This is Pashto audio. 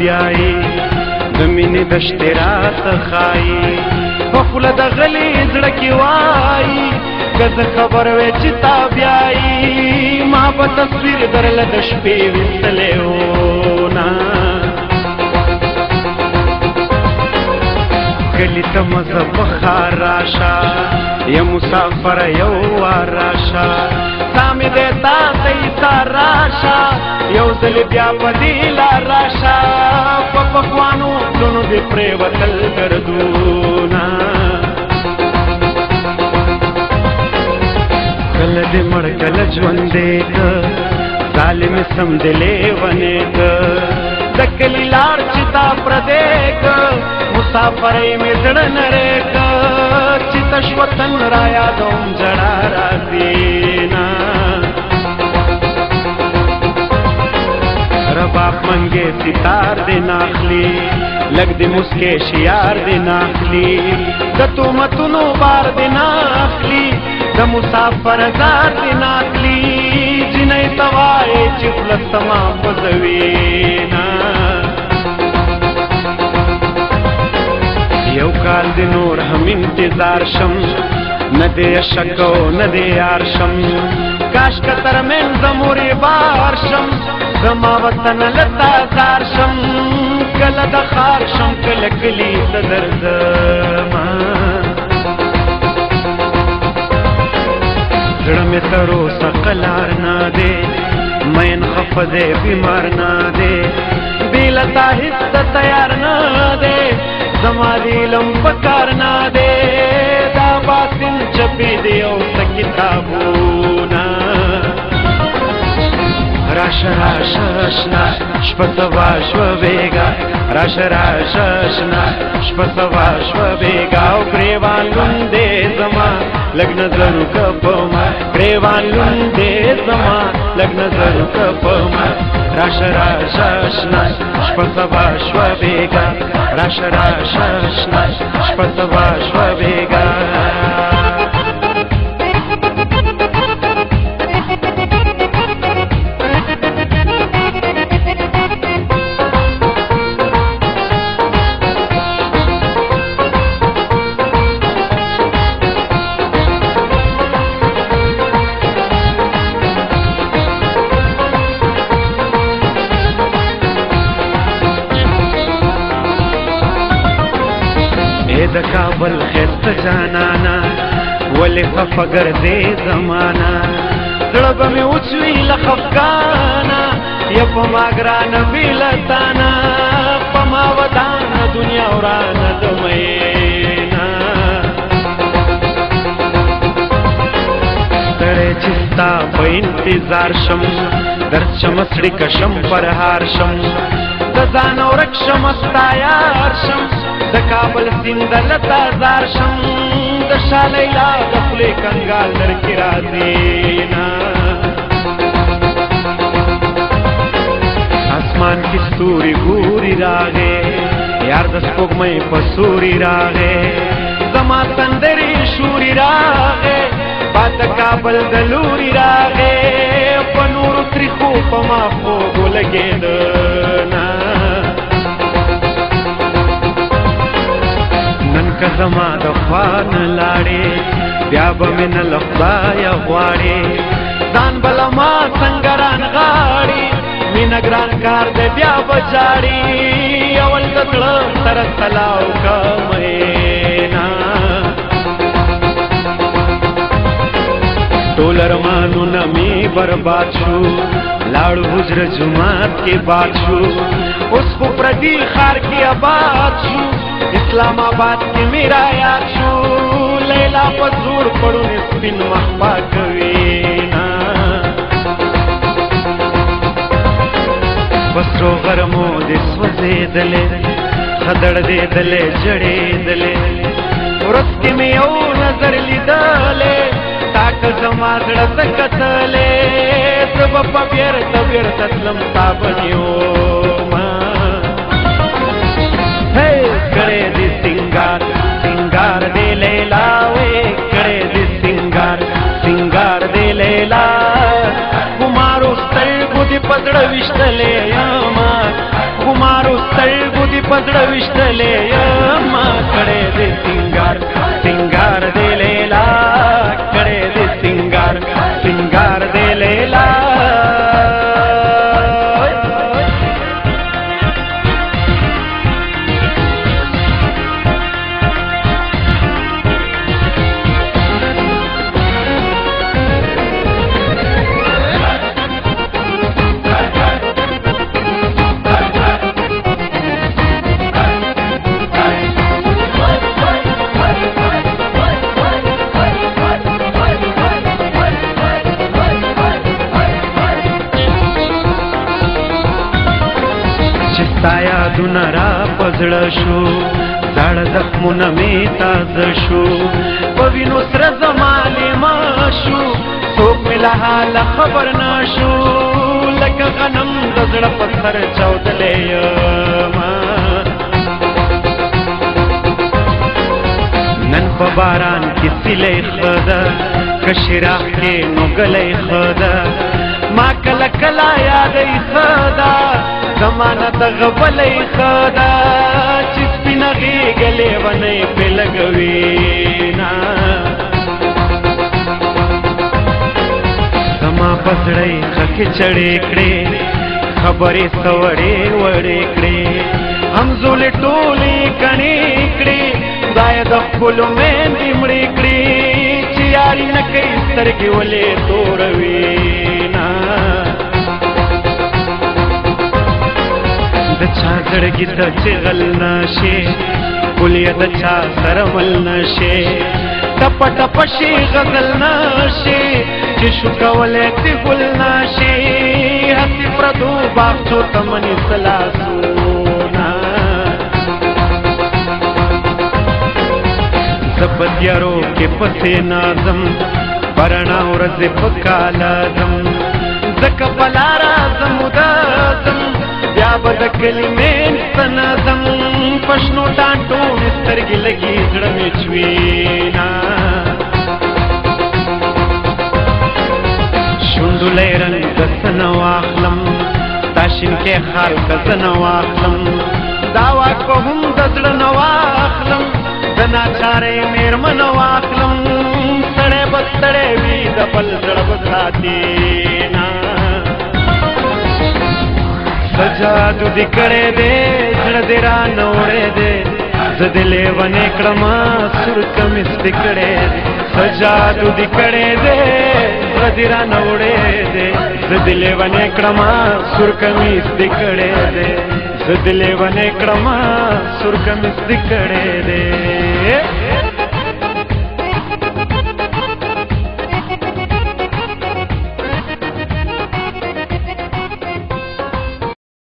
بیایي د مینې دشتې راته ښایي په خوله د غلي زړه کې وایي که زه خبر وې چې تا بیایي ما به تصویر درله د شپې ویستلی وونه کلي ته مزه په ښار راشه یا مسافر یو وار راشه ستا مې دی تا ته ایثار راشه یو ځل بیا په دې لار راشه په پخوانو پلونو دې پرېوتل دردونه کله دې مړ کله ژوندی که ظالمې سمدلې ونې که د کلي لار چې تا پردی که مسافرۍ مې زړه نری که چې تش وطن را یادوم ژړا راځي نه رباب منګې ستار دې ناخلي لږ دې مسکې شیار دې ناخلي د تهمتونو بار دې ناخلي د مسافر زار دې ناخلي جنۍ ته وایې چې خوله سما خوځوي نه یو کال دې نور هم انتظار شم نه دې شک او نه دې یار شم کاش که ترمنځ مورې بار شم زما وطن لتا زار شم کله د ښار شم کله کلي ته درځمه زړه مې تر اوسه قلار نه دی مین خفه دی بیمار نه دی بې له تا هېڅ ته تیار نه دی زما د علم په کار نه دی دا باطن چپې دی او څه کتابونه راشه راشه اشنا شپه سبا شوه بېګا راشه راشه اشنا شپه سبا شوه بېګا او ګریوان لوند دی زما لږ نظر وکړه په ما ګریوان لوند دی زما لږ نظر وکړه په ما راشه راشه اشنا شپه سبا شوه بېګا راشه راشه اشنا شپه سبا شوه بېګا د کابل خسته جانانا ولې خفه ګرځې زمانه زړه به مې وچوي له خفګانه یا په ما ګرانه بې له تانه په ما ودانه دنیا ورانه د میینه ستړی چې ستا په انتظار شم درد شمه څړیکه شم پرهار شم د ځانه ورک شمه ستا یار شم د کابل سیند لتا زار شم د شاه لیلا د خولې کنګال درکې راځي نه اسمان کې ستوري ګوري راغې یار د سپوږمۍ په سوري راغې زما سندرې شوري راغې باد د کابل د لوري راغې په نورو تریخو په ما خوږو لګېده نه که زما د خوا نه لاړې بیا به مې نه له خدایه غواړې ځان به له ما څنګه رانغاړې مینه ګران کار دی بیا به جاړې اول د زړه سره سلاو که میینه ټول ارمانونه مې برباد شو لاړو حجره جومات کې باد شو اوس خو پردي ښار کې آباد شو اسلام آباد کې میرا یاد شو لیلا په زور پړونې سپین مخبا کوي نه بسرو غرمو دې سوځېدلې خدړدېدلې جړېدلې ورځ کې مې یو نظر لیدلې تا که زما زړه ته کتلې زه به په بېرته بېرته تلم تا به نیومه کړې دې سینګار سینګار دې لیلا وې کړې دې سینګار سینګار دې لیلا خمارو سترګو دې په زړه ویشتلې یما خمارو पजड़ विश्तले मा कड़े दे सिंगार सिंगार दे लेला कड़े दे सिंगार सिंगार दे लेला ताया दुनरा पजळशो झाड जखमून मी ताजशो पविनो सरजमाले माशो सोप मिला हाल खबर नशो लक गनम दजड़ पत्थर चौदले नन पबारान किसिले खदा कशिरा के नुगले खदा मा कला कला याद खदा जमाना तगबले खदा चिस्पिना गले वने पे लगवीना समा पसड़े खके चढ़ेकडे खबरे सवडे वडेकडे हम जोले टोली कणेकडे जायद फुल में दिमड़ेकडे चियारी न कई तरगे वले तोरवीना दच्छा जड़गी दचगल नशे पुलिया दच्छा सरमल नशे टप टपशी गजल नशे जिशु कवले तिगुल नशे हसी प्रदू बाक्षो तमनी सलासूना जबद्यारो के पसे नाजम बरना और जिपकालादम जक पलारा जमुदादम याबद कलिमें सनदम पश्नो टांटो निस्तरगी लगी जड़मे चवीना शुंडुले रंग सनवाखलम ताशिन के खाल कजनवाखलम दावा को हम दजड़ नवाखलम दनाचारे मेरमनवाखलम सड़े बस्तड़े वी दबल जड़ब साथीना सजा दुदी कड़े दे जड़देरा नोड़े दे जदिले वने क्रमा सुर कमिस दिकड़े दे सजा दुदी कड़े दे जड़देरा नोड़े दे जदिले वने क्रमा सुर कमिस दिकड़े दे जदिले वने क्रमा सुर कमिस दिकड़े दे